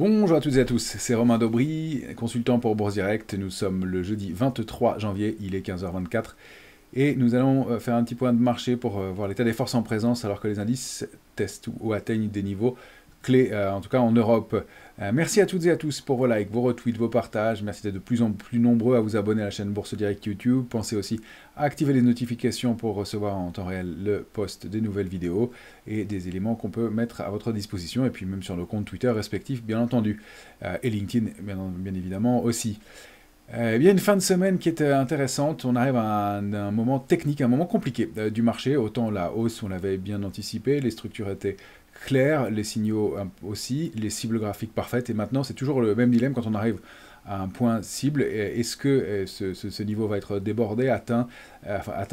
Bonjour à toutes et à tous, c'est Romain Daubry, consultant pour Bourse Direct. Nous sommes le jeudi 23 janvier, il est 15h24. Et nous allons faire un petit point de marché pour voir l'état des forces en présence alors que les indices testent ou atteignent des niveaux clés, en tout cas en Europe. Merci à toutes et à tous pour vos likes, vos retweets, vos partages. Merci d'être de plus en plus nombreux à vous abonner à la chaîne Bourse Direct YouTube. Pensez aussi à activer les notifications pour recevoir en temps réel le post des nouvelles vidéos et des éléments qu'on peut mettre à votre disposition. Et puis même sur nos comptes Twitter respectifs, bien entendu. Et LinkedIn, bien évidemment, aussi. Bien une fin de semaine qui est intéressante. On arrive à un moment technique, un moment compliqué du marché. Autant la hausse, on l'avait bien anticipé, les structures étaient claires, les signaux aussi, les cibles graphiques parfaites. Et maintenant, c'est toujours le même dilemme quand on arrive à un point cible. Est-ce que ce niveau va être débordé, atteint,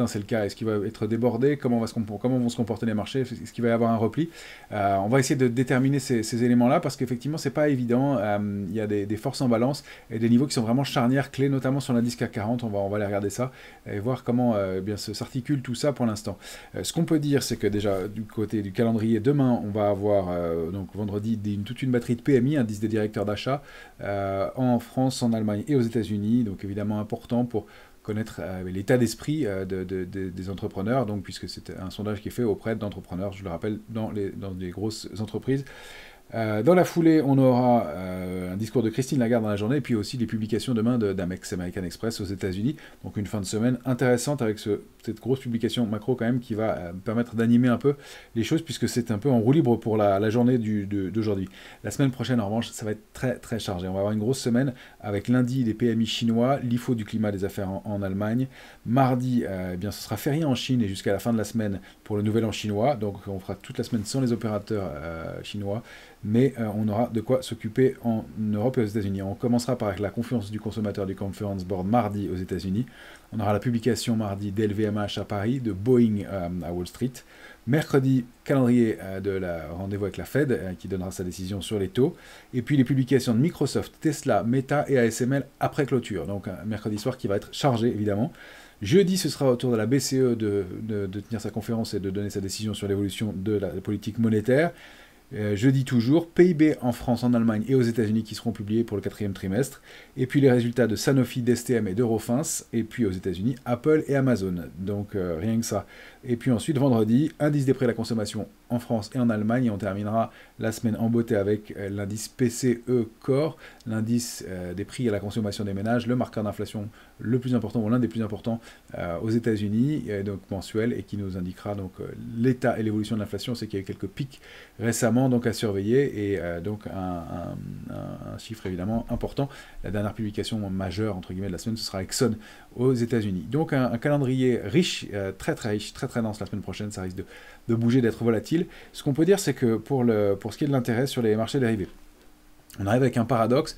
c'est le cas, est-ce qu'il va être débordé, comment vont se comporter les marchés, est-ce qu'il va y avoir un repli? On va essayer de déterminer ces éléments-là parce qu'effectivement, c'est pas évident. Il y a des forces en balance et des niveaux qui sont vraiment charnières, clés, notamment sur l'indice CAC 40. On va aller regarder ça et voir comment bien s'articule tout ça pour l'instant. Ce qu'on peut dire, c'est que déjà, du côté du calendrier, demain, on va avoir, donc vendredi, toute une batterie de PMI, indice des directeurs d'achat, en France, en Allemagne et aux États-Unis. Donc évidemment important pour connaître l'état d'esprit des entrepreneurs, donc, puisque c'est un sondage qui est fait auprès d'entrepreneurs, je le rappelle, dans des grosses entreprises. Dans la foulée, on aura un discours de Christine Lagarde dans la journée, et puis aussi les publications demain d'Amex, American Express aux États-Unis. Donc une fin de semaine intéressante avec cette grosse publication macro quand même qui va permettre d'animer un peu les choses, puisque c'est un peu en roue libre pour la journée d'aujourd'hui. La semaine prochaine, en revanche, ça va être très très chargé. On va avoir une grosse semaine avec lundi les PMI chinois, l'IFO du climat des affaires en Allemagne. Mardi, eh bien, ce sera férié en Chine et jusqu'à la fin de la semaine pour le nouvel an chinois. Donc on fera toute la semaine sans les opérateurs chinois. Mais on aura de quoi s'occuper en Europe et aux États-Unis. On commencera par la confiance du consommateur du Conference Board mardi aux États-Unis. On aura la publication mardi d'LVMH à Paris, de Boeing à Wall Street. Mercredi, calendrier de la rendez-vous avec la Fed qui donnera sa décision sur les taux. Et puis les publications de Microsoft, Tesla, Meta et ASML après clôture. Donc un mercredi soir qui va être chargé évidemment. Jeudi, ce sera au tour de la BCE de tenir sa conférence et de donner sa décision sur l'évolution de la politique monétaire. Jeudi toujours, PIB en France, en Allemagne et aux États-Unis qui seront publiés pour le 4e trimestre. Et puis les résultats de Sanofi, d'STM et d'Eurofins. Et puis aux États-Unis, Apple et Amazon. Donc rien que ça. Et puis ensuite, vendredi, indice des prix à la consommation en France et en Allemagne. Et on terminera la semaine en beauté avec l'indice PCE Core, l'indice des prix à la consommation des ménages, le marqueur d'inflation le plus important, ou l'un des plus importants aux États-Unis, donc mensuel, et qui nous indiquera donc l'état et l'évolution de l'inflation. On sait qu'il y a eu quelques pics récemment, donc à surveiller, et donc un chiffre évidemment important. La dernière publication majeure entre guillemets de la semaine, ce sera Exxon aux États-Unis. Donc un calendrier riche, très très riche, très très dense la semaine prochaine. Ça risque de bouger, d'être volatile. Ce qu'on peut dire, c'est que pour ce qui est de l'intérêt sur les marchés dérivés, on arrive avec un paradoxe,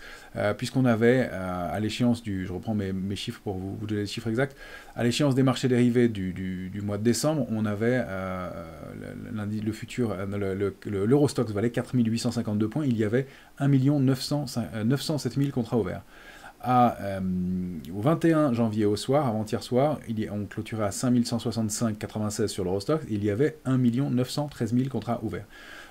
puisqu'on avait, à l'échéance je reprends mes chiffres pour vous donner les chiffres exacts, à l'échéance des marchés dérivés du mois de décembre, on avait le futur, l'Eurostoxx valait 4852 points, il y avait 1 907 000 contrats ouverts. Au 21 janvier au soir, avant-hier soir, on clôturait à 5165,96 sur l'Eurostoxx, il y avait 1 913 000 contrats ouverts.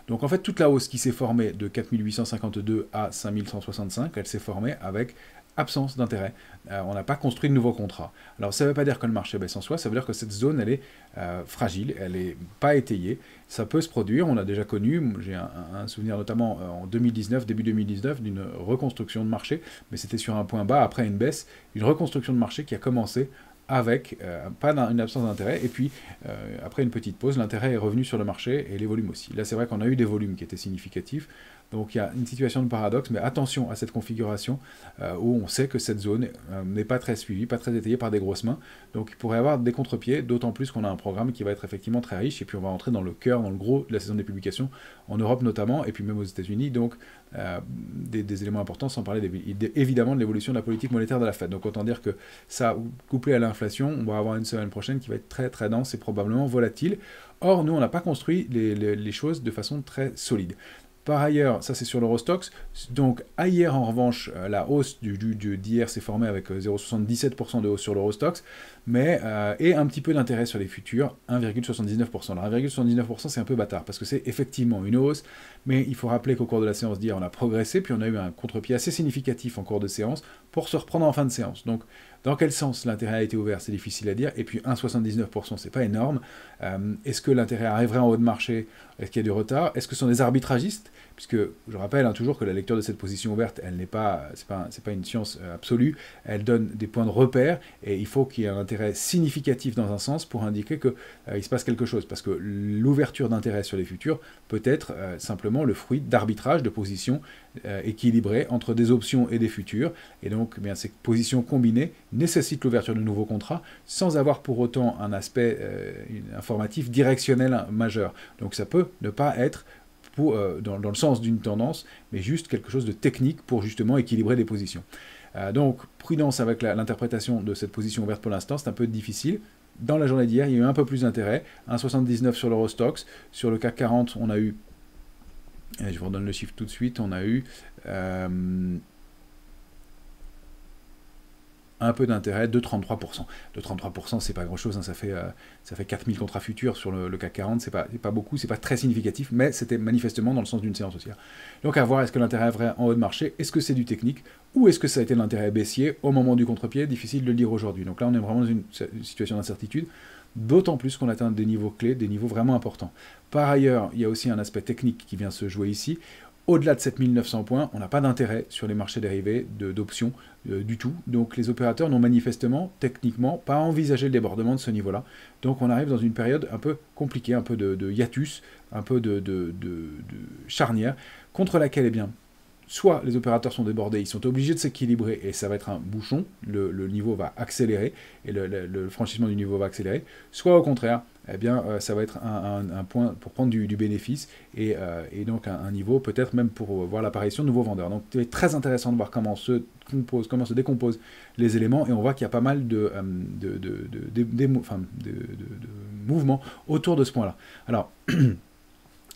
Donc en fait, toute la hausse qui s'est formée de 4852 à 5165, elle s'est formée avec absence d'intérêt. On n'a pas construit de nouveaux contrats. Alors ça ne veut pas dire que le marché baisse en soi, ça veut dire que cette zone, elle est fragile, elle n'est pas étayée. Ça peut se produire, on a déjà connu, j'ai un souvenir notamment en 2019, début 2019, d'une reconstruction de marché, mais c'était sur un point bas, après une baisse, une reconstruction de marché qui a commencé avec pas une absence d'intérêt, et puis après une petite pause, l'intérêt est revenu sur le marché, et les volumes aussi. Là, c'est vrai qu'on a eu des volumes qui étaient significatifs, donc il y a une situation de paradoxe, mais attention à cette configuration où on sait que cette zone n'est pas très suivie, pas très étayée par des grosses mains, donc il pourrait y avoir des contre-pieds, d'autant plus qu'on a un programme qui va être effectivement très riche, et puis on va entrer dans le cœur, dans le gros de la saison des publications, en Europe notamment, et puis même aux États-Unis, donc des éléments importants, sans parler évidemment de l'évolution de la politique monétaire de la Fed. Donc autant dire que ça, couplé à l'inflation, on va avoir une semaine prochaine qui va être très très dense et probablement volatile. Or, nous, on n'a pas construit les choses de façon très solide. Par ailleurs, ça c'est sur l'Eurostoxx, donc hier en revanche, la hausse d'hier s'est formée avec 0,77% de hausse sur l'Eurostoxx, et un petit peu d'intérêt sur les futurs, 1,79%. Alors 1,79% c'est un peu bâtard, parce que c'est effectivement une hausse, mais il faut rappeler qu'au cours de la séance d'hier, on a progressé, puis on a eu un contre-pied assez significatif en cours de séance, pour se reprendre en fin de séance. Donc, dans quel sens l'intérêt a été ouvert, c'est difficile à dire, et puis 1,79%, c'est pas énorme. Est-ce que l'intérêt arriverait en haut de marché? Est-ce qu'il y a du retard? Est-ce que ce sont des arbitragistes? Puisque je rappelle toujours que la lecture de cette position ouverte, elle n'est pas, c'est pas une science absolue, elle donne des points de repère, et il faut qu'il y ait un intérêt significatif dans un sens pour indiquer qu'il se passe quelque chose, parce que l'ouverture d'intérêt sur les futurs peut être simplement le fruit d'arbitrage de positions équilibrées entre des options et des futurs, et donc eh bien, ces positions combinées nécessitent l'ouverture de nouveaux contrats, sans avoir pour autant un aspect informatif directionnel majeur. Donc ça peut ne pas être dans le sens d'une tendance, mais juste quelque chose de technique pour justement équilibrer des positions. Donc, prudence avec l'interprétation de cette position ouverte pour l'instant, c'est un peu difficile. Dans la journée d'hier, il y a eu un peu plus d'intérêt, 1,79 sur l'Eurostoxx, sur le CAC 40, on a eu, et je vous redonne le chiffre tout de suite, on a eu un peu d'intérêt, de 33%. De 33%, c'est pas grand-chose, hein, ça fait 4000 contrats futurs sur le CAC 40, c'est pas beaucoup, c'est pas très significatif, mais c'était manifestement dans le sens d'une séance haussière. Donc à voir, est-ce que l'intérêt est vrai en haut de marché, est-ce que c'est du technique, ou est-ce que ça a été de l'intérêt baissier au moment du contre-pied, difficile de le dire aujourd'hui. Donc là, on est vraiment dans une situation d'incertitude, d'autant plus qu'on atteint des niveaux clés, des niveaux vraiment importants. Par ailleurs, il y a aussi un aspect technique qui vient se jouer ici. Au-delà de 7900 points, on n'a pas d'intérêt sur les marchés dérivés d'options du tout. Donc les opérateurs n'ont manifestement, techniquement, pas envisagé le débordement de ce niveau-là. Donc on arrive dans une période un peu compliquée, un peu de hiatus, un peu de charnière, contre laquelle, eh bien, soit les opérateurs sont débordés, ils sont obligés de s'équilibrer et ça va être un bouchon, le niveau va accélérer et le franchissement du niveau va accélérer, soit au contraire, eh bien, ça va être un point pour prendre du bénéfice et donc un niveau peut-être même pour voir l'apparition de nouveaux vendeurs. Donc c'est très intéressant de voir comment se décomposent les éléments et on voit qu'il y a pas mal de mouvements autour de ce point-là. Alors,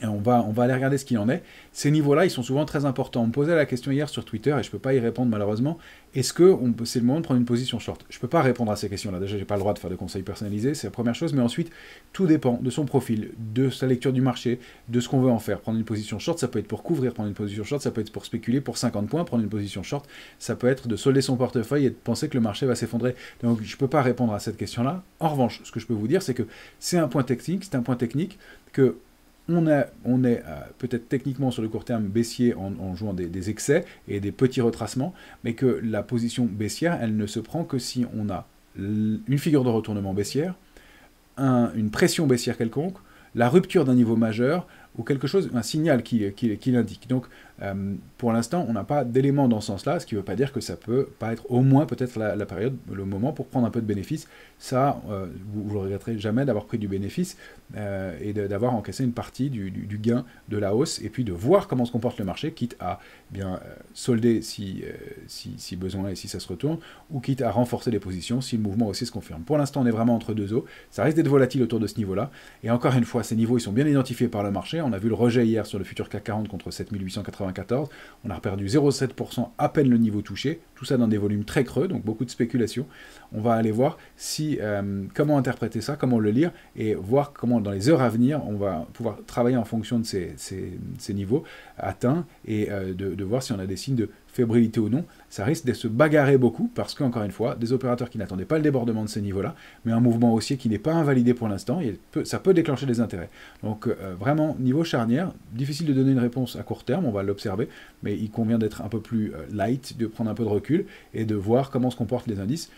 et on va aller regarder ce qu'il en est. Ces niveaux-là, ils sont souvent très importants. On me posait la question hier sur Twitter, et je ne peux pas y répondre malheureusement, est-ce que c'est le moment de prendre une position short? Je ne peux pas répondre à ces questions-là. Déjà, je n'ai pas le droit de faire de conseils personnalisés, c'est la première chose, mais ensuite, tout dépend de son profil, de sa lecture du marché, de ce qu'on veut en faire. Prendre une position short, ça peut être pour couvrir, prendre une position short, ça peut être pour spéculer pour 50 points, prendre une position short, ça peut être de solder son portefeuille et de penser que le marché va s'effondrer. Donc, je ne peux pas répondre à cette question-là. En revanche, ce que je peux vous dire, c'est que c'est un point technique, que on est peut-être techniquement sur le court terme baissier en jouant des excès et des petits retracements, mais que la position baissière, elle ne se prend que si on a une figure de retournement baissière, une pression baissière quelconque, la rupture d'un niveau majeur, ou quelque chose, un signal qui l'indique. Donc, pour l'instant, on n'a pas d'éléments dans ce sens-là, ce qui ne veut pas dire que ça peut pas être au moins peut-être la période, le moment pour prendre un peu de bénéfice. Ça, vous ne regretterez jamais d'avoir pris du bénéfice et d'avoir encaissé une partie du gain de la hausse, et puis de voir comment se comporte le marché, quitte à bien solder si besoin et si ça se retourne, ou quitte à renforcer les positions si le mouvement haussier se confirme. Pour l'instant, on est vraiment entre deux eaux. Ça risque d'être volatile autour de ce niveau-là. Et encore une fois, ces niveaux, ils sont bien identifiés par le marché. On a vu le rejet hier sur le futur CAC 40 contre 7894. On a perdu 0,7%, à peine le niveau touché. Tout ça dans des volumes très creux, donc beaucoup de spéculation. On va aller voir comment interpréter ça, comment le lire, et voir comment dans les heures à venir, on va pouvoir travailler en fonction de ces niveaux atteints, et de voir si on a des signes de fébrilité ou non. Ça risque de se bagarrer beaucoup, parce qu'encore une fois, des opérateurs qui n'attendaient pas le débordement de ces niveaux-là, mais un mouvement haussier qui n'est pas invalidé pour l'instant, et ça peut déclencher des intérêts. Donc vraiment, niveau charnière, difficile de donner une réponse à court terme, on va l'observer, mais il convient d'être un peu plus light, de prendre un peu de recul, et de voir comment se comportent les indices,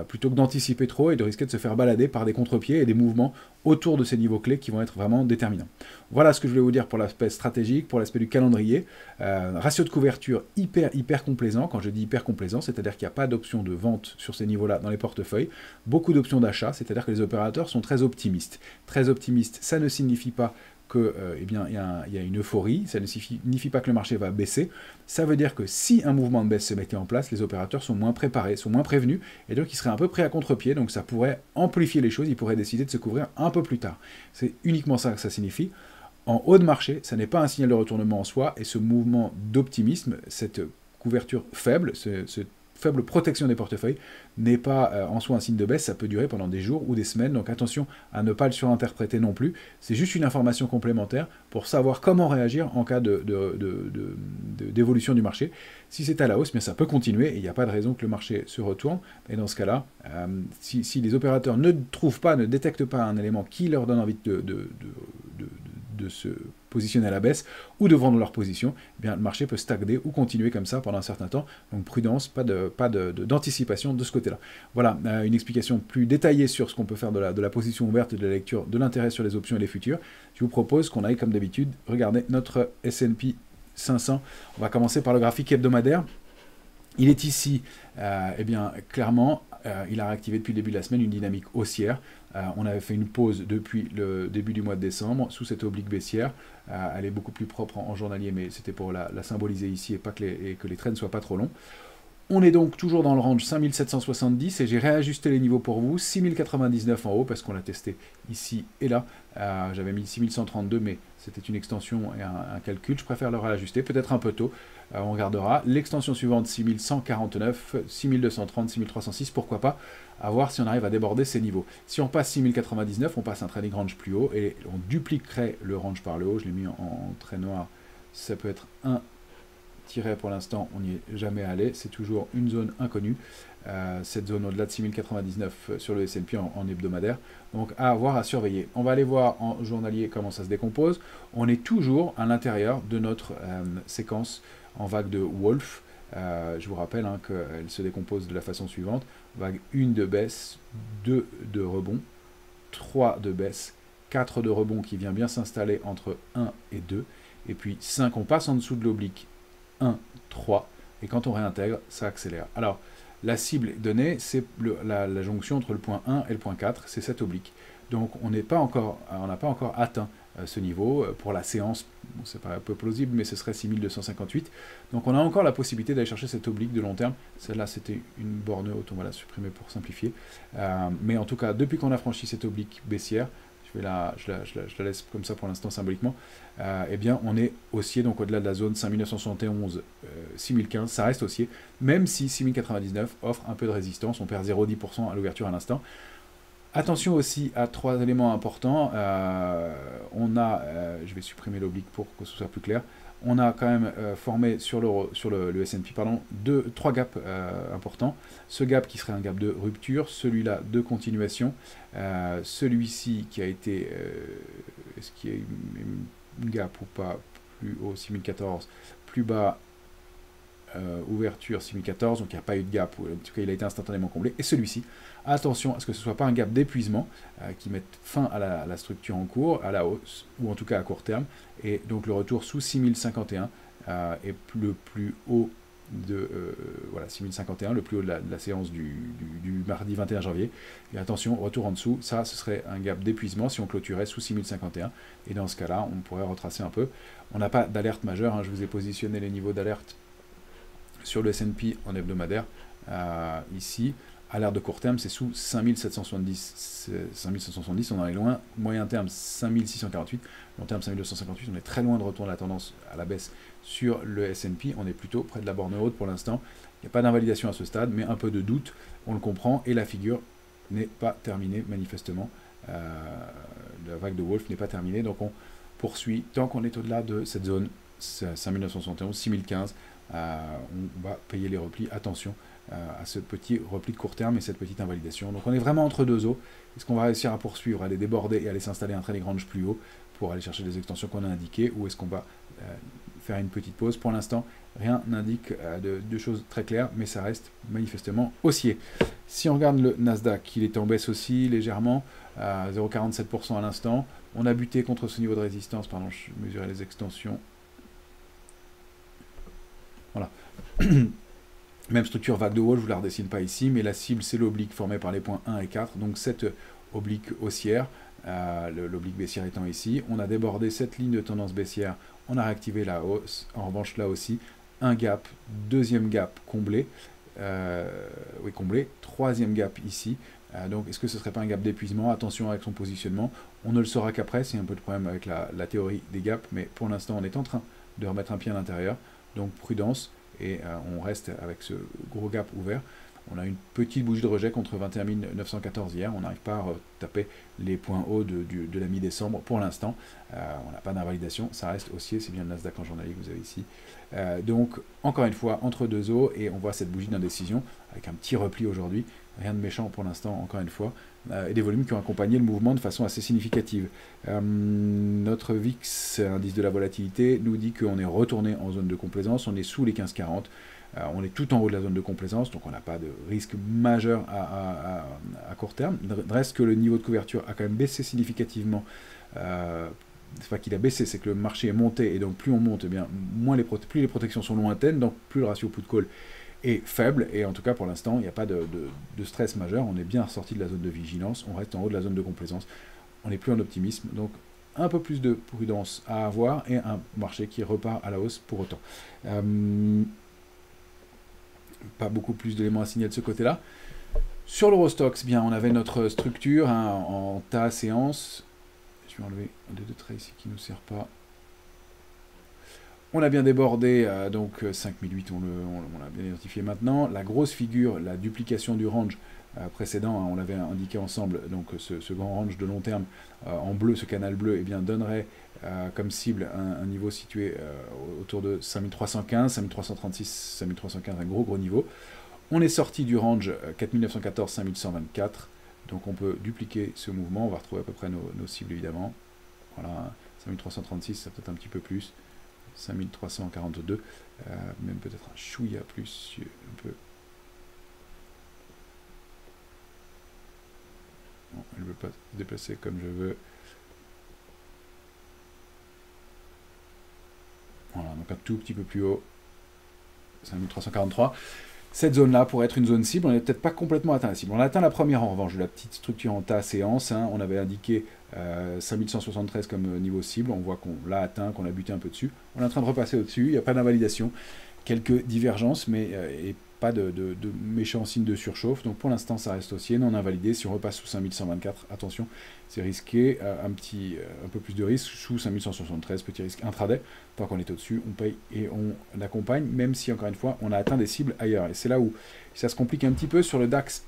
plutôt que d'anticiper trop et de risquer de se faire balader par des contre-pieds et des mouvements autour de ces niveaux clés qui vont être vraiment déterminants. Voilà ce que je voulais vous dire pour l'aspect stratégique, pour l'aspect du calendrier. Ratio de couverture hyper complaisant. Quand je dis hyper complaisant, c'est-à-dire qu'il n'y a pas d'option de vente sur ces niveaux-là dans les portefeuilles. Beaucoup d'options d'achat, c'est-à-dire que les opérateurs sont très optimistes. Très optimistes, ça ne signifie pas que, il y a une euphorie, ça ne signifie pas que le marché va baisser. Ça veut dire que si un mouvement de baisse se mettait en place, les opérateurs sont moins préparés, sont moins prévenus, et donc ils seraient un peu prêts à contre-pied, donc ça pourrait amplifier les choses, ils pourraient décider de se couvrir un peu plus tard. C'est uniquement ça que ça signifie. En haut de marché, ça n'est pas un signal de retournement en soi, et ce mouvement d'optimisme, cette couverture faible, ce faible protection des portefeuilles n'est pas en soi un signe de baisse, ça peut durer pendant des jours ou des semaines, donc attention à ne pas le surinterpréter non plus. C'est juste une information complémentaire pour savoir comment réagir en cas d'évolution du marché. Si c'est à la hausse, bien ça peut continuer et il n'y a pas de raison que le marché se retourne. Et dans ce cas-là, si les opérateurs ne trouvent pas, ne détectent pas un élément qui leur donne envie de se positionner à la baisse ou de vendre leur position, eh bien, le marché peut stagner ou continuer comme ça pendant un certain temps. Donc prudence, pas d'anticipation de ce côté-là. Voilà, une explication plus détaillée sur ce qu'on peut faire de la position ouverte et de la lecture de l'intérêt sur les options et les futurs. Je vous propose qu'on aille comme d'habitude regarder notre S&P 500. On va commencer par le graphique hebdomadaire. Il est ici, eh bien, clairement, il a réactivé depuis le début de la semaine une dynamique haussière. On avait fait une pause depuis le début du mois de décembre sous cette oblique baissière. Elle est beaucoup plus propre en journalier, mais c'était pour la symboliser ici et pas que les trends ne soient pas trop longs. On est donc toujours dans le range 5770 et j'ai réajusté les niveaux pour vous. 6099 en haut parce qu'on l'a testé ici et là. J'avais mis 6132 mais c'était une extension et un calcul. Je préfère le réajuster, peut-être un peu tôt. On regardera. L'extension suivante 6149, 6230, 6306, pourquoi pas, à voir si on arrive à déborder ces niveaux. Si on passe 6099, on passe un trading range plus haut et on dupliquerait le range par le haut. Je l'ai mis en trait noir. Ça peut être un tiret pour l'instant, on n'y est jamais allé, c'est toujours une zone inconnue, cette zone au-delà de 6099 sur le S&P en hebdomadaire, donc à avoir, à surveiller. On va aller voir en journalier comment ça se décompose. On est toujours à l'intérieur de notre séquence en vague de Wolf. Je vous rappelle qu'elle se décompose de la façon suivante: vague 1 de baisse, 2 de rebond, 3 de baisse, 4 de rebond qui vient bien s'installer entre 1 et 2, et puis 5, on passe en dessous de l'oblique 1, 3, et quand on réintègre, ça accélère. Alors, la cible donnée, c'est la jonction entre le point 1 et le point 4, c'est cette oblique. Donc, on n'a pas encore atteint ce niveau. Pour la séance, bon, c'est pas un peu plausible, mais ce serait 6258. Donc, on a encore la possibilité d'aller chercher cette oblique de long terme. Celle-là, c'était une borne haute, on va la supprimer pour simplifier. Mais en tout cas, depuis qu'on a franchi cette oblique baissière, je la laisse comme ça pour l'instant symboliquement, eh bien on est haussier, donc au-delà de la zone 5971, 6015, ça reste haussier, même si 6099 offre un peu de résistance, on perd 0,10% à l'ouverture à l'instant. Attention aussi à 3 éléments importants, on a, je vais supprimer l'oblique pour que ce soit plus clair, on a quand même formé sur le S&P 3 gaps importants. Ce gap qui serait un gap de rupture, celui-là de continuation, celui-ci qui a été, est-ce qu'il y a une gap ou pas, plus haut 6014, plus bas ouverture 6014, donc il n'y a pas eu de gap, ou en tout cas il a été instantanément comblé, et celui-ci, attention à ce que ce ne soit pas un gap d'épuisement qui mette fin à la structure en cours, à la hausse, ou en tout cas à court terme, et donc le retour sous 6051 est le plus haut de voilà, 6051, le plus haut de la séance du mardi 21 janvier, et attention, retour en dessous, ça ce serait un gap d'épuisement si on clôturait sous 6051, et dans ce cas-là, on pourrait retracer un peu. On n'a pas d'alerte majeure, je vous ai positionné les niveaux d'alerte sur le S&P en hebdomadaire, ici, alerte de court terme, c'est sous 5770, 5770, on en est loin, moyen terme 5648, long terme 5258, on est très loin de retourner la tendance à la baisse sur le S&P, on est plutôt près de la borne haute pour l'instant, il n'y a pas d'invalidation à ce stade, mais un peu de doute, on le comprend, et la figure n'est pas terminée manifestement, la vague de Wolf n'est pas terminée, donc on poursuit, tant qu'on est au-delà de cette zone 5971, 6015, on va payer les replis, attention à ce petit repli de court terme et cette petite invalidation. Donc on est vraiment entre deux eaux. Est-ce qu'on va réussir à poursuivre, à aller déborder et aller s'installer un trading range plus haut pour aller chercher les extensions qu'on a indiquées, ou est-ce qu'on va faire une petite pause? Pour l'instant, rien n'indique de choses très claires, mais ça reste manifestement haussier. Si on regarde le Nasdaq, il est en baisse aussi légèrement, 0,47% à l'instant. On a buté contre ce niveau de résistance, pardon, je mesurais les extensions. Voilà. Même structure vague de Wolf, je ne vous la redessine pas ici, mais la cible c'est l'oblique formée par les points 1 et 4, donc cette oblique haussière, l'oblique baissière étant ici, on a débordé cette ligne de tendance baissière, on a réactivé la hausse, en revanche là aussi, un gap, deuxième gap comblé, oui comblé, troisième gap ici, donc est-ce que ce ne serait pas un gap d'épuisement? Attention avec son positionnement, on ne le saura qu'après, c'est un peu de problème avec la théorie des gaps, mais pour l'instant on est en train de remettre un pied à l'intérieur, donc prudence. et on reste avec ce gros gap ouvert. On a une petite bougie de rejet contre 21 914 hier. On n'arrive pas à taper les points hauts de la mi-décembre pour l'instant. On n'a pas d'invalidation. Ça reste haussier. C'est bien le Nasdaq en journalier que vous avez ici. Donc, encore une fois, entre deux eaux. Et on voit cette bougie d'indécision avec un petit repli aujourd'hui. Rien de méchant pour l'instant, encore une fois. Et des volumes qui ont accompagné le mouvement de façon assez significative. Notre VIX, indice de la volatilité, nous dit qu'on est retourné en zone de complaisance. On est sous les 15,40. On est tout en haut de la zone de complaisance, donc on n'a pas de risque majeur à court terme. Il reste que le niveau de couverture a quand même baissé significativement. C'est pas qu'il a baissé, c'est que le marché est monté, et donc plus on monte, eh bien, plus les protections sont lointaines, donc plus le ratio put-call est faible, et en tout cas pour l'instant, il n'y a pas de stress majeur. On est bien sorti de la zone de vigilance, on reste en haut de la zone de complaisance, on n'est plus en optimisme, donc un peu plus de prudence à avoir, et un marché qui repart à la hausse pour autant. Pas beaucoup plus d'éléments à signaler de ce côté-là. Sur l'Eurostoxx, bien, on avait notre structure en tas séance. Je vais enlever un des deux traits ici qui ne nous sert pas. On a bien débordé, donc 5008, on l'a bien identifié maintenant. La grosse figure, la duplication du range précédent, on l'avait indiqué ensemble, donc ce grand range de long terme en bleu, ce canal bleu, eh bien, donnerait comme cible un niveau situé autour de 5315, 5336, 5315, un gros niveau. On est sorti du range 4914, 5124, donc on peut dupliquer ce mouvement, on va retrouver à peu près nos cibles évidemment. Voilà, 5336, ça peut-être un petit peu plus, 5342, même peut-être un chouïa plus, un peu. Bon, elle ne veut pas se déplacer comme je veux. Voilà, donc un tout petit peu plus haut, 5343. Cette zone-là pourrait être une zone cible, on n'est peut-être pas complètement atteint la cible. On a atteint la première en revanche, de la petite structure en tas séance, on avait indiqué 5173 comme niveau cible, on voit qu'on l'a atteint, qu'on a buté un peu dessus. On est en train de repasser au-dessus, il n'y a pas d'invalidation, quelques divergences, mais et pas de méchants signes de surchauffe. Donc pour l'instant, ça reste haussier, non invalidé. Si on repasse sous 5124, attention, c'est risqué, un peu plus de risque. Sous 5173, petit risque intraday. Tant qu'on est au-dessus, on paye et on accompagne, même si, encore une fois, on a atteint des cibles ailleurs. Et c'est là où ça se complique un petit peu sur le DAX.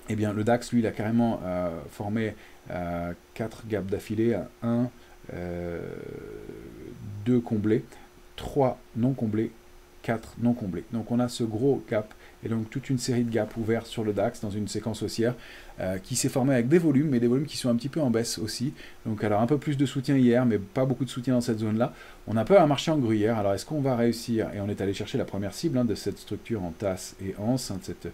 Eh bien, le DAX, lui, il a carrément formé 4 gaps d'affilée, 1, 2 comblés, 3 non comblés, 4 non comblés. Donc on a ce gros gap et donc toute une série de gaps ouverts sur le DAX dans une séquence haussière qui s'est formée avec des volumes, mais des volumes qui sont un petit peu en baisse aussi. Donc alors un peu plus de soutien hier, mais pas beaucoup de soutien dans cette zone-là. On a un peu un marché en gruyère. Alors est-ce qu'on va réussir? Et on est allé chercher la première cible de cette structure en tasse et anse, de cette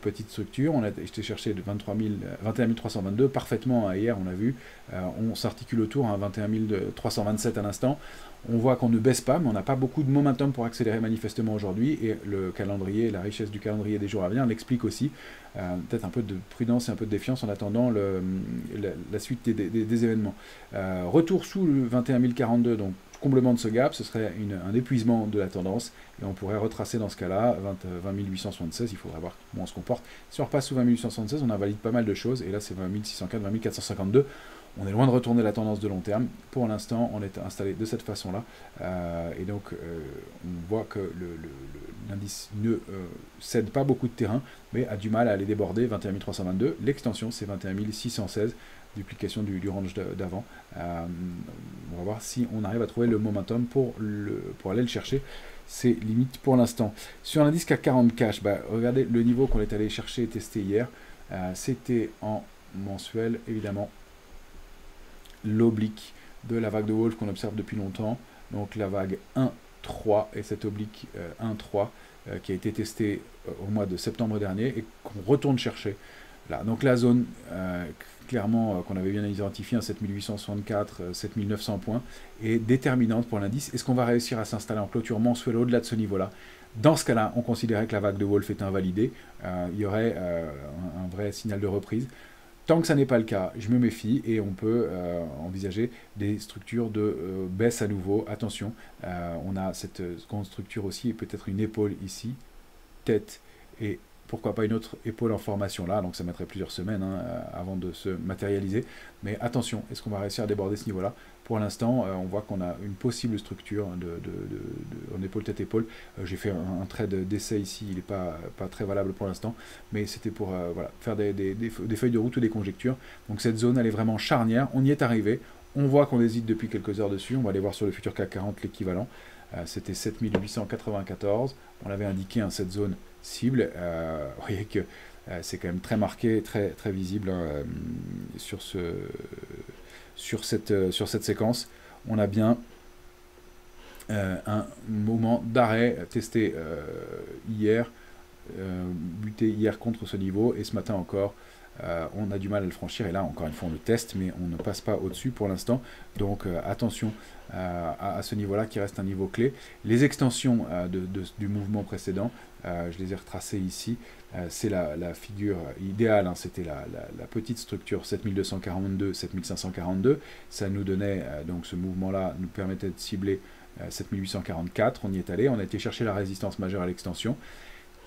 petite structure. On a été chercher de 21 322 parfaitement hier, on a vu. On s'articule autour à 21 327 à l'instant. On voit qu'on ne baisse pas, mais on n'a pas beaucoup de momentum pour accélérer manifestement aujourd'hui, et le calendrier, la richesse du calendrier des jours à venir l'explique aussi. Peut-être un peu de prudence et un peu de défiance en attendant la suite des événements. Retour sous le 21 042, donc comblement de ce gap, ce serait un épuisement de la tendance, et on pourrait retracer dans ce cas-là 20 876, il faudra voir comment on se comporte. Si on repasse sous 20 876, on invalide pas mal de choses, et là c'est 20 604, 20 452. On est loin de retourner la tendance de long terme. Pour l'instant, on est installé de cette façon-là. Et donc, on voit que l'indice ne cède pas beaucoup de terrain, mais a du mal à aller déborder 21 322. L'extension, c'est 21 616, duplication du range d'avant. On va voir si on arrive à trouver le momentum pour aller le chercher. C'est limite pour l'instant. Sur l'indice CAC 40 cash, regardez le niveau qu'on est allé chercher et tester hier. C'était en mensuel, évidemment, l'oblique de la vague de Wolf qu'on observe depuis longtemps, donc la vague 1-3 et cette oblique 1-3 qui a été testée au mois de septembre dernier et qu'on retourne chercher là. Donc la zone clairement qu'on avait bien identifiée, 7864, 7900 points, est déterminante pour l'indice. Est-ce qu'on va réussir à s'installer en clôture mensuelle au-delà de ce niveau-là? Dans ce cas-là, on considérait que la vague de Wolf est invalidée, il y aurait un vrai signal de reprise. Tant que ça n'est pas le cas, je me méfie et on peut envisager des structures de baisse à nouveau. Attention, on a cette grande structure aussi, et peut-être une épaule ici, tête et pourquoi pas une autre épaule en formation là, donc ça mettrait plusieurs semaines avant de se matérialiser. Mais attention, est-ce qu'on va réussir à déborder ce niveau-là? Pour l'instant, on voit qu'on a une possible structure en épaule tête épaule. J'ai fait un trade d'essai ici, il n'est pas très valable pour l'instant, mais c'était pour faire des feuilles de route ou des conjectures. Donc cette zone, elle est vraiment charnière. On y est arrivé. On voit qu'on hésite depuis quelques heures dessus. On va aller voir sur le futur CAC 40 l'équivalent. C'était 7894. On avait indiqué cette zone cible. Vous voyez que c'est quand même très marqué, très, très visible sur cette séquence. On a bien un moment d'arrêt testé hier, buté hier contre ce niveau, et ce matin encore. On a du mal à le franchir, et là encore une fois on le teste, mais on ne passe pas au-dessus pour l'instant, donc attention à ce niveau-là qui reste un niveau clé. Les extensions du mouvement précédent, je les ai retracées ici, c'est la figure idéale, c'était la petite structure 7242, 7542, ça nous donnait, donc ce mouvement-là nous permettait de cibler 7844, on y est allé, on a été chercher la résistance majeure à l'extension.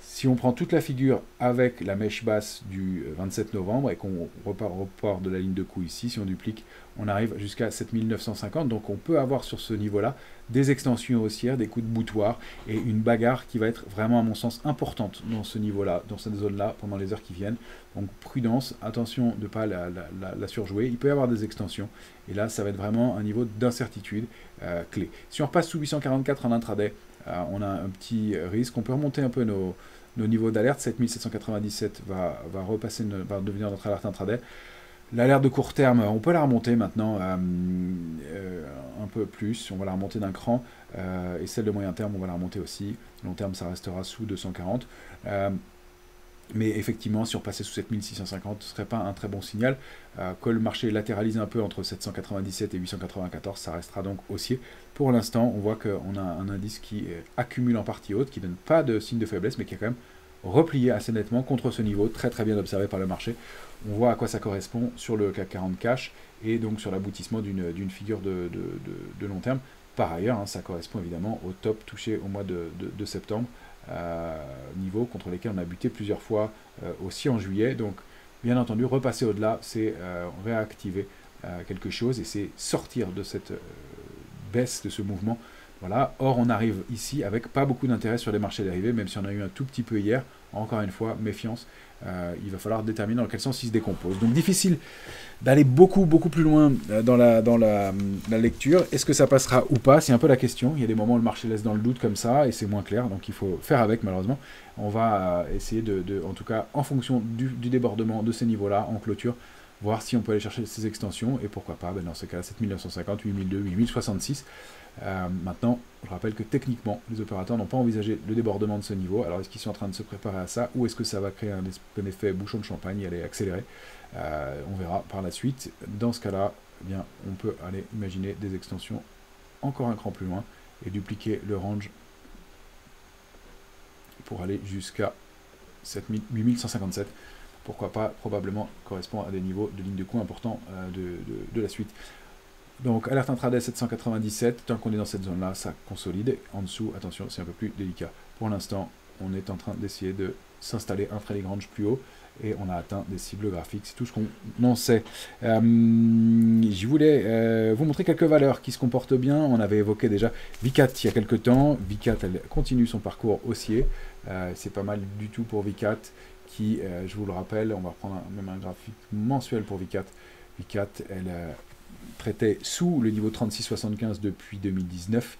Si on prend toute la figure avec la mèche basse du 27 novembre et qu'on repart de la ligne de coup ici, si on duplique, on arrive jusqu'à 7950. Donc on peut avoir sur ce niveau-là des extensions haussières, des coups de boutoir et une bagarre qui va être vraiment, à mon sens, importante dans ce niveau-là, dans cette zone-là, pendant les heures qui viennent. Donc prudence, attention de ne pas la surjouer. Il peut y avoir des extensions. Et là, ça va être vraiment un niveau d'incertitude clé. Si on repasse sous 844 en intraday, on a un petit risque. On peut remonter un peu nos niveaux d'alerte. 7797 va devenir notre alerte intraday. L'alerte de court terme, on peut la remonter maintenant un peu plus. On va la remonter d'un cran. Et celle de moyen terme, on va la remonter aussi. Long terme, ça restera sous 240. Mais effectivement, si on passait sous 7650, ce ne serait pas un très bon signal. Que le marché latéralise un peu entre 797 et 894, ça restera donc haussier. Pour l'instant, on voit qu'on a un indice qui accumule en partie haute, qui ne donne pas de signe de faiblesse, mais qui a quand même replié assez nettement contre ce niveau, très très bien observé par le marché. On voit à quoi ça correspond sur le CAC 40 cash et donc sur l'aboutissement d'une figure de long terme. Par ailleurs, ça correspond évidemment au top touché au mois de septembre, niveau contre lesquels on a buté plusieurs fois aussi en juillet. Donc, bien entendu, repasser au-delà, c'est réactiver quelque chose et c'est sortir de cette baisse, de ce mouvement. Voilà. Or, on arrive ici avec pas beaucoup d'intérêt sur les marchés dérivés, même si on a eu un tout petit peu hier. Encore une fois, méfiance. Il va falloir déterminer dans quel sens il se décompose. Donc, difficile d'aller beaucoup plus loin dans la lecture. Est-ce que ça passera ou pas? C'est un peu la question. Il y a des moments où le marché laisse dans le doute comme ça et c'est moins clair. Donc, il faut faire avec, malheureusement. On va essayer en tout cas, en fonction du débordement de ces niveaux-là, en clôture, voir si on peut aller chercher ces extensions. Et pourquoi pas, dans ce cas-là, 7950, 8002, 8066. Maintenant, je rappelle que techniquement, les opérateurs n'ont pas envisagé le débordement de ce niveau. Alors, est-ce qu'ils sont en train de se préparer à ça ou est-ce que ça va créer un effet bouchon de champagne et aller accélérer? On verra par la suite. Dans ce cas-là, eh bien, on peut aller imaginer des extensions encore un cran plus loin et dupliquer le range pour aller jusqu'à 8157. Pourquoi pas, probablement correspond à des niveaux de ligne de coup importants de la suite. Donc, alerte intraday 797, tant qu'on est dans cette zone-là, ça consolide. En dessous, attention, c'est un peu plus délicat. Pour l'instant, on est en train d'essayer de s'installer un trading range plus haut et on a atteint des cibles graphiques. C'est tout ce qu'on en sait. Je voulais vous montrer quelques valeurs qui se comportent bien. On avait évoqué déjà VCAT il y a quelques temps. VCAT, elle continue son parcours haussier. C'est pas mal du tout pour VCAT qui, je vous le rappelle, on va reprendre même un graphique mensuel pour VCAT. VCAT, elle traitait sous le niveau 36,75 depuis 2019,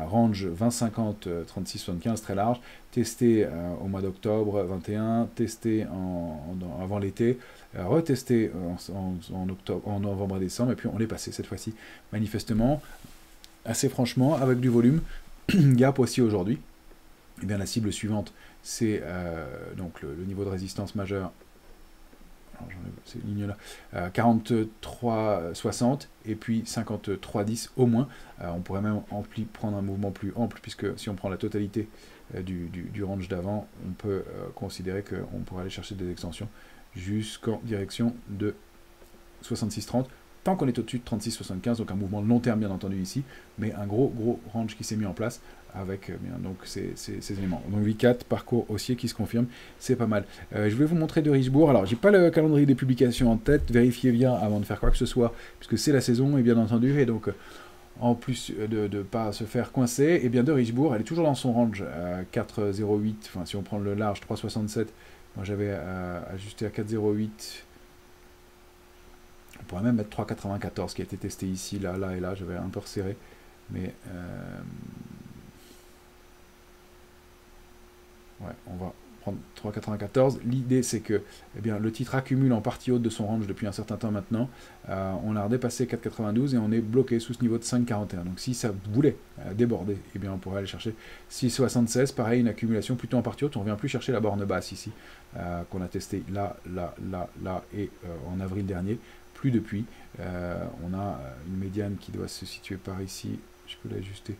range 20,50, 36,75 très large, testé au mois d'octobre 21, testé avant l'été, retesté en novembre et décembre, et puis on est passé cette fois-ci manifestement, assez franchement, avec du volume, gap aussi aujourd'hui. Et bien la cible suivante, c'est donc le niveau de résistance majeur. Ces lignes-là, 43,60 et puis 53,10 au moins. On pourrait même prendre un mouvement plus ample, puisque si on prend la totalité du range d'avant, on peut considérer qu'on pourrait aller chercher des extensions jusqu'en direction de 66,30 tant qu'on est au-dessus de 36,75, donc un mouvement de long terme bien entendu ici, mais un gros range qui s'est mis en place avec bien, donc ces éléments. Donc V4, parcours haussier qui se confirme, c'est pas mal. Je voulais vous montrer de Richebourg. Alors, j'ai pas le calendrier des publications en tête, vérifiez bien avant de faire quoi que ce soit, puisque c'est la saison, et bien entendu, et donc en plus de ne pas se faire coincer, et bien de Richebourg, elle est toujours dans son range 4,08, enfin si on prend le large 3,67, moi j'avais ajusté à 4,08. On pourrait même mettre 3,94 qui a été testé ici, là et là, j'avais un peu resserré, mais ouais, on va prendre 3,94. L'idée, c'est que eh bien, le titre accumule en partie haute de son range depuis un certain temps maintenant. On a redépassé 4,92 et on est bloqué sous ce niveau de 5,41. Donc si ça voulait déborder, eh bien, on pourrait aller chercher 6,76. Pareil, une accumulation plutôt en partie haute. On ne vient plus chercher la borne basse ici, qu'on a testé là et en avril dernier. Plus depuis. On a une médiane qui doit se situer par ici. Je peux l'ajuster.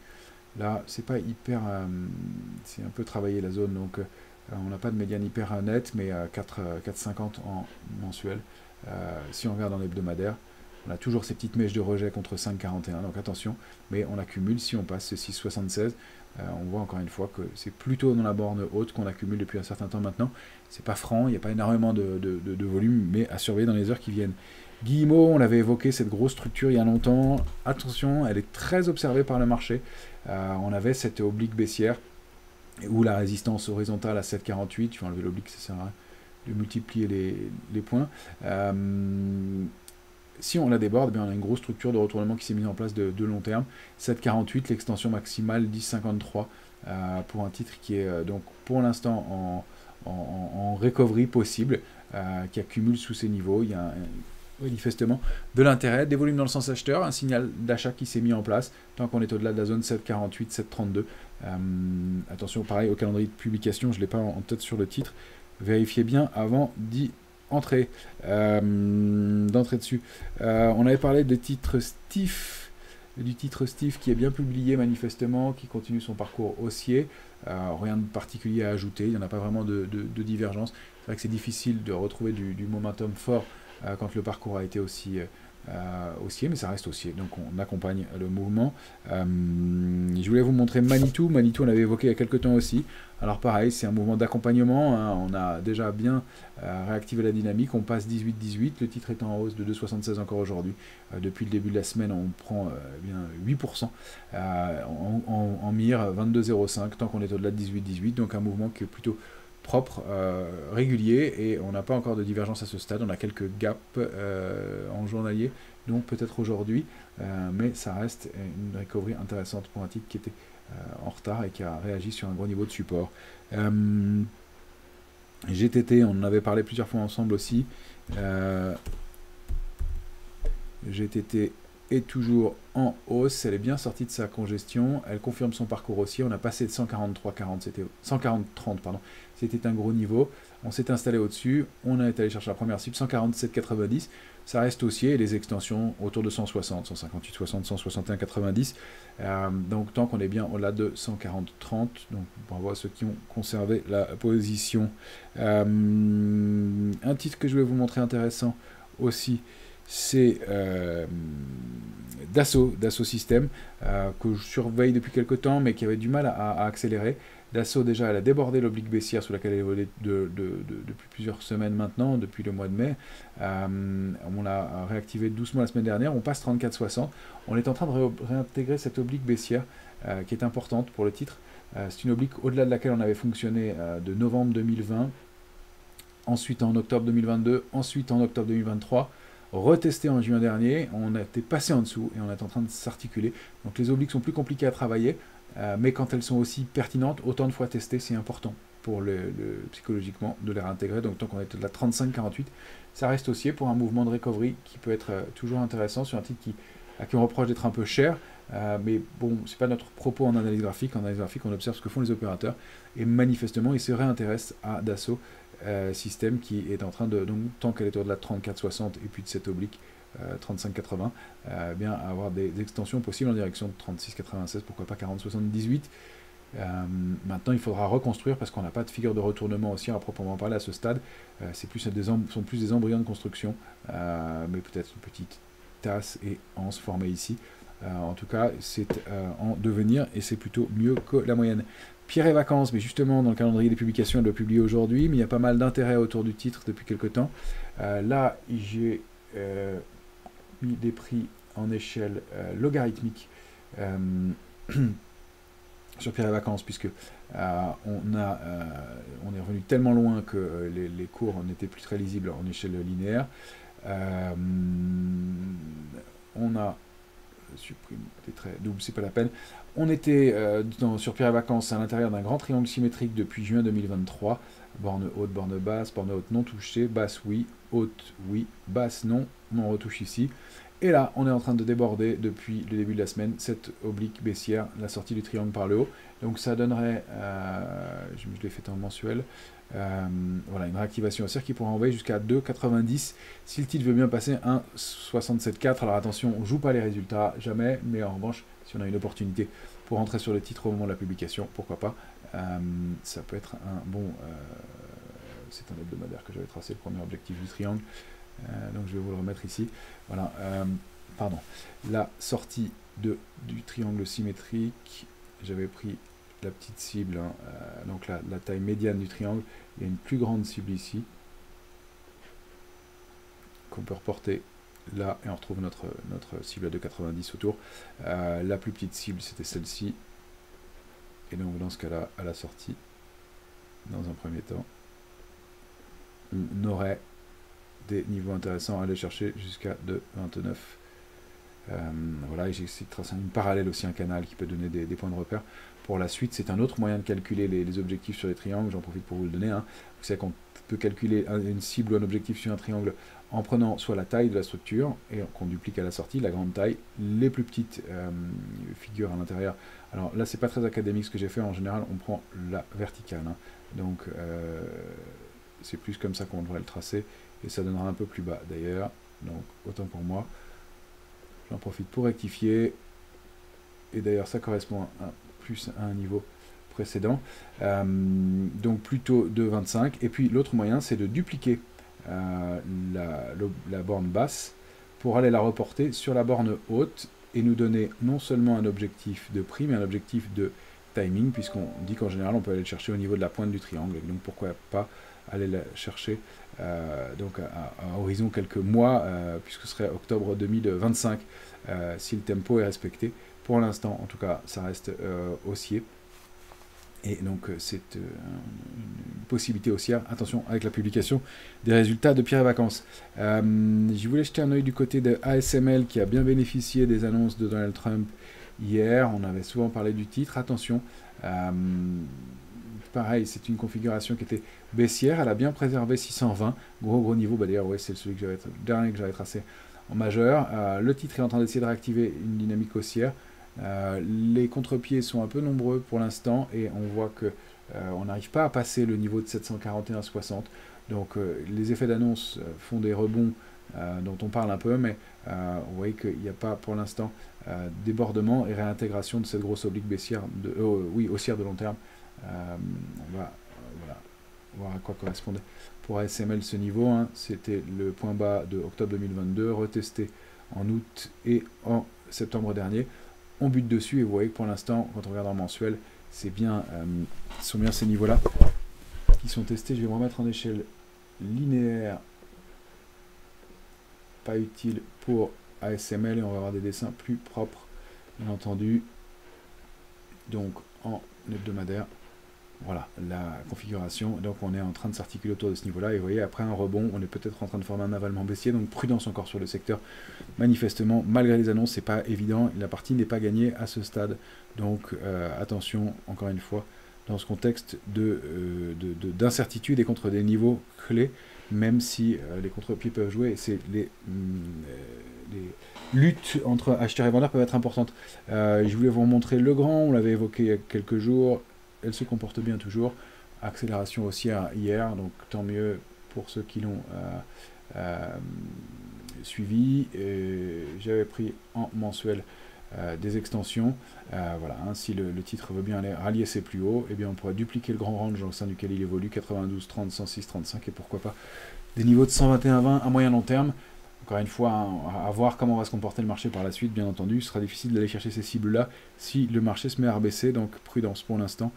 Là, c'est pas hyper... c'est un peu travaillé la zone, donc on n'a pas de médiane hyper nette, mais 4,50 en mensuel. Si on regarde dans l'hebdomadaire, on a toujours ces petites mèches de rejet contre 5,41, donc attention, mais on accumule, si on passe ce 6,76, on voit encore une fois que c'est plutôt dans la borne haute qu'on accumule depuis un certain temps maintenant. C'est pas franc, il n'y a pas énormément de volume, mais à surveiller dans les heures qui viennent. Guillemot, on l'avait évoqué, cette grosse structure il y a longtemps. Attention, elle est très observée par le marché. On avait cette oblique baissière où la résistance horizontale à 7,48, je vais enlever l'oblique, ça sert à rien de multiplier les points. Si on la déborde, bien, on a une grosse structure de retournement qui s'est mise en place de long terme. 7,48, l'extension maximale 10,53 pour un titre qui est donc pour l'instant en recovery possible, qui accumule sous ces niveaux. Il y a manifestement de l'intérêt, des volumes dans le sens acheteur, un signal d'achat qui s'est mis en place tant qu'on est au-delà de la zone 7,48, 7,32. Attention, pareil au calendrier de publication, je ne l'ai pas en tête sur le titre, vérifiez bien avant d'y entrer, d'entrer dessus. On avait parlé de titre Stiff, du titre Stiff qui est bien publié manifestement, qui continue son parcours haussier. Rien de particulier à ajouter, il n'y en a pas vraiment de divergence. C'est vrai que c'est difficile de retrouver du momentum fort quand le parcours a été aussi haussier, mais ça reste haussier, donc on accompagne le mouvement. Je voulais vous montrer Manitou. Manitou, on l'avait évoqué il y a quelques temps aussi. Alors pareil, c'est un mouvement d'accompagnement, hein. On a déjà bien réactivé la dynamique, on passe 18-18, le titre est en hausse de 2,76 encore aujourd'hui. Depuis le début de la semaine, on prend bien 8%, en mire 22,05 tant qu'on est au-delà de 18-18, donc un mouvement qui est plutôt propre, régulier, et on n'a pas encore de divergence à ce stade. On a quelques gaps en journalier, donc peut-être aujourd'hui, mais ça reste une recovery intéressante pour un titre qui était en retard et qui a réagi sur un gros niveau de support. GTT, on en avait parlé plusieurs fois ensemble aussi. GTT est toujours en hausse, elle est bien sortie de sa congestion, elle confirme son parcours haussier. On a passé de 143,40, c'était 140,30 pardon, c'était un gros niveau. On s'est installé au-dessus, on a été allé chercher la première cible 147,90, ça reste haussier, et les extensions autour de 160, 158,60, 161,90. Donc tant qu'on est bien au-delà de 140,30, donc bravo à ceux qui ont conservé la position. Un titre que je vais vous montrer intéressant aussi, c'est Dassault Systèmes, que je surveille depuis quelques temps, mais qui avait du mal à accélérer. Dassault, déjà, elle a débordé l'oblique baissière sous laquelle elle évolue depuis plusieurs semaines maintenant, depuis le mois de mai. On l'a réactivé doucement la semaine dernière, on passe 34,60. On est en train de réintégrer cette oblique baissière qui est importante pour le titre. C'est une oblique au-delà de laquelle on avait fonctionné de novembre 2020, ensuite en octobre 2022, ensuite en octobre 2023. Retesté en juin dernier, on a été passé en dessous et on est en train de s'articuler. Donc les obliques sont plus compliquées à travailler, mais quand elles sont aussi pertinentes, autant de fois testées, c'est important pour psychologiquement de les réintégrer. Donc tant qu'on est de la 35-48, ça reste haussier pour un mouvement de recovery qui peut être toujours intéressant sur un titre à qui on reproche d'être un peu cher. Mais bon, c'est pas notre propos en analyse graphique. En analyse graphique, on observe ce que font les opérateurs et manifestement, ils se réintéressent à Dassault Systèmes qui est en train de, donc tant qu'elle est au-delà de 34,60 et puis de cette oblique 35,80, bien avoir des extensions possibles en direction de 36,96, pourquoi pas 40,78. Maintenant, il faudra reconstruire parce qu'on n'a pas de figure de retournement haussière à proprement parler à ce stade. C'est plus sont plus des embryons de construction, mais peut-être une petite tasse et anse formées ici. En tout cas, c'est en devenir et c'est plutôt mieux que la moyenne. Pierre et Vacances, mais justement dans le calendrier des publications, elle doit publier aujourd'hui, mais il y a pas mal d'intérêt autour du titre depuis quelques temps. Là, j'ai mis des prix en échelle logarithmique sur Pierre et Vacances, puisque on est revenu tellement loin que les cours n'étaient plus très lisibles en échelle linéaire. On a supprime des traits doubles, c'est pas la peine. On était sur Pierre et Vacances à l'intérieur d'un grand triangle symétrique depuis juin 2023. Borne haute, borne basse, borne haute non touchée, basse oui, haute oui, basse non, on retouche ici. Et là, on est en train de déborder depuis le début de la semaine cette oblique baissière, la sortie du triangle par le haut. Donc ça donnerait, je l'ai fait en mensuel, voilà, une réactivation haussière qui pourrait envoyer jusqu'à 2,90 si le titre veut bien passer 1,67,4. Alors attention, on ne joue pas les résultats, jamais, mais en revanche, si on a une opportunité pour rentrer sur le titre au moment de la publication, pourquoi pas, ça peut être un bon... c'est un hebdomadaire que j'avais tracé, le premier objectif du triangle. Donc je vais vous le remettre ici. Voilà, pardon. La sortie du triangle symétrique, j'avais pris la petite cible, hein, donc la taille médiane du triangle. Il y a une plus grande cible ici qu'on peut reporter là et on retrouve notre cible à 2,90 autour. La plus petite cible, c'était celle-ci. Et donc dans ce cas-là, à la sortie, dans un premier temps, on aurait des niveaux intéressants à aller chercher jusqu'à 2,29. Voilà, et j'ai essayé de tracer une parallèle aussi, un canal qui peut donner des points de repère. Pour la suite, c'est un autre moyen de calculer les objectifs sur les triangles, j'en profite pour vous le donner. Hein. Vous savez qu'on peut calculer une cible ou un objectif sur un triangle en prenant soit la taille de la structure, et qu'on duplique à la sortie, la grande taille, les plus petites figures à l'intérieur. Alors là, c'est pas très académique ce que j'ai fait, en général, on prend la verticale. Hein. Donc, c'est plus comme ça qu'on devrait le tracer. Et ça donnera un peu plus bas d'ailleurs, donc autant pour moi. J'en profite pour rectifier. Et d'ailleurs ça correspond plus à un niveau précédent. Donc plutôt 2,25. Et puis l'autre moyen c'est de dupliquer la borne basse pour aller la reporter sur la borne haute et nous donner non seulement un objectif de prix, mais un objectif de timing, puisqu'on dit qu'en général on peut aller le chercher au niveau de la pointe du triangle. Donc pourquoi pas aller la chercher donc à horizon quelques mois, puisque ce serait octobre 2025, si le tempo est respecté. Pour l'instant, en tout cas, ça reste haussier. Et donc, c'est une possibilité haussière. Attention avec la publication des résultats de Pierre et Vacances. Je voulais jeter un œil du côté de ASML, qui a bien bénéficié des annonces de Donald Trump hier. On avait souvent parlé du titre. Attention. Pareil, c'est une configuration qui était baissière, elle a bien préservé 620, gros niveau, bah d'ailleurs ouais, c'est le dernier que j'avais tracé en majeur. Le titre est en train d'essayer de réactiver une dynamique haussière. Les contre-pieds sont un peu nombreux pour l'instant et on voit que on n'arrive pas à passer le niveau de 741,60. Donc les effets d'annonce font des rebonds dont on parle un peu, mais vous voyez qu'il n'y a pas pour l'instant débordement et réintégration de cette grosse oblique baissière, haussière de long terme. On va voilà, voir à quoi correspondait pour ASML ce niveau. Hein, c'était le point bas de octobre 2022, retesté en août et en septembre dernier. On bute dessus et vous voyez que pour l'instant, quand on regarde en mensuel, c'est bien, ce sont bien ces niveaux-là qui sont testés. Je vais me remettre en échelle linéaire, pas utile pour ASML, et on va avoir des dessins plus propres, bien entendu. Donc en hebdomadaire. Voilà la configuration, donc on est en train de s'articuler autour de ce niveau là et vous voyez après un rebond on est peut-être en train de former un avalement baissier, donc prudence encore sur le secteur. Manifestement malgré les annonces c'est pas évident, la partie n'est pas gagnée à ce stade, donc attention encore une fois dans ce contexte d'incertitude et contre des niveaux clés, même si les contre-pieds peuvent jouer et c'est les luttes entre acheteurs et vendeurs peuvent être importantes. Je voulais vous montrer le grand, on l'avait évoqué il y a quelques jours. Elle se comporte bien toujours. Accélération haussière hier, donc tant mieux pour ceux qui l'ont suivi. J'avais pris en mensuel des extensions. Voilà, hein, si le titre veut bien aller rallier ses plus hauts, eh bien on pourrait dupliquer le grand range au sein duquel il évolue, 92, 30, 106, 35, et pourquoi pas des niveaux de 121,20 à moyen long terme. Encore une fois, hein, à voir comment va se comporter le marché par la suite, bien entendu. Ce sera difficile d'aller chercher ces cibles-là si le marché se met à rebaisser, donc prudence pour l'instant,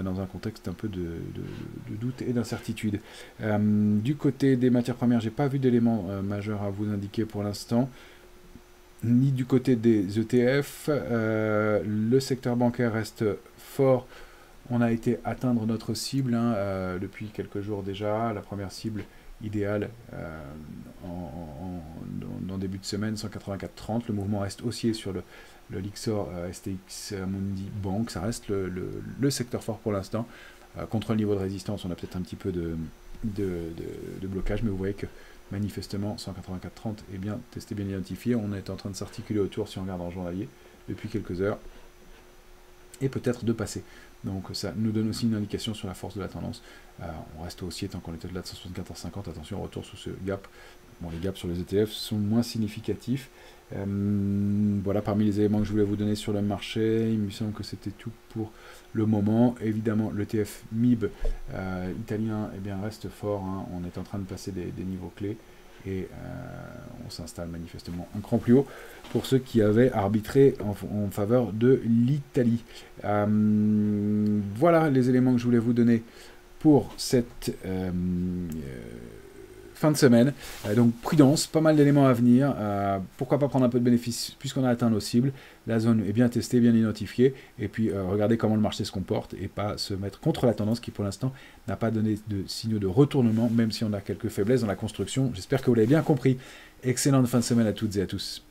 dans un contexte un peu de doute et d'incertitude. Du côté des matières premières, j'ai pas vu d'éléments majeurs à vous indiquer pour l'instant, ni du côté des ETF. Le secteur bancaire reste fort. On a été atteindre notre cible hein, depuis quelques jours déjà. La première cible idéale dans début de semaine, 184,30. Le mouvement reste haussier sur le Lyxor STX Mundi Bank. Ça reste le secteur fort pour l'instant. Contre le niveau de résistance, on a peut-être un petit peu de blocage, mais vous voyez que manifestement 184,30 est bien testé, bien identifié. On est en train de s'articuler autour si on regarde en journalier depuis quelques heures. Et peut-être de passer. Donc ça nous donne aussi une indication sur la force de la tendance. On reste haussier tant qu'on est au-delà de 174,50. Attention, on retourne sous ce gap. Bon, les gaps sur les ETF sont moins significatifs. Voilà, parmi les éléments que je voulais vous donner sur le marché, il me semble que c'était tout pour le moment. Évidemment, l'ETF MIB italien reste fort. Hein. On est en train de passer des niveaux clés. Et on s'installe manifestement un cran plus haut pour ceux qui avaient arbitré en faveur de l'Italie. Voilà les éléments que je voulais vous donner pour cette fin de semaine. Donc prudence, pas mal d'éléments à venir. Pourquoi pas prendre un peu de bénéfice puisqu'on a atteint nos cibles. La zone est bien testée, bien identifiée. Et puis regardez comment le marché se comporte et pas se mettre contre la tendance qui pour l'instant n'a pas donné de signaux de retournement, même si on a quelques faiblesses dans la construction. J'espère que vous l'avez bien compris. Excellente fin de semaine à toutes et à tous.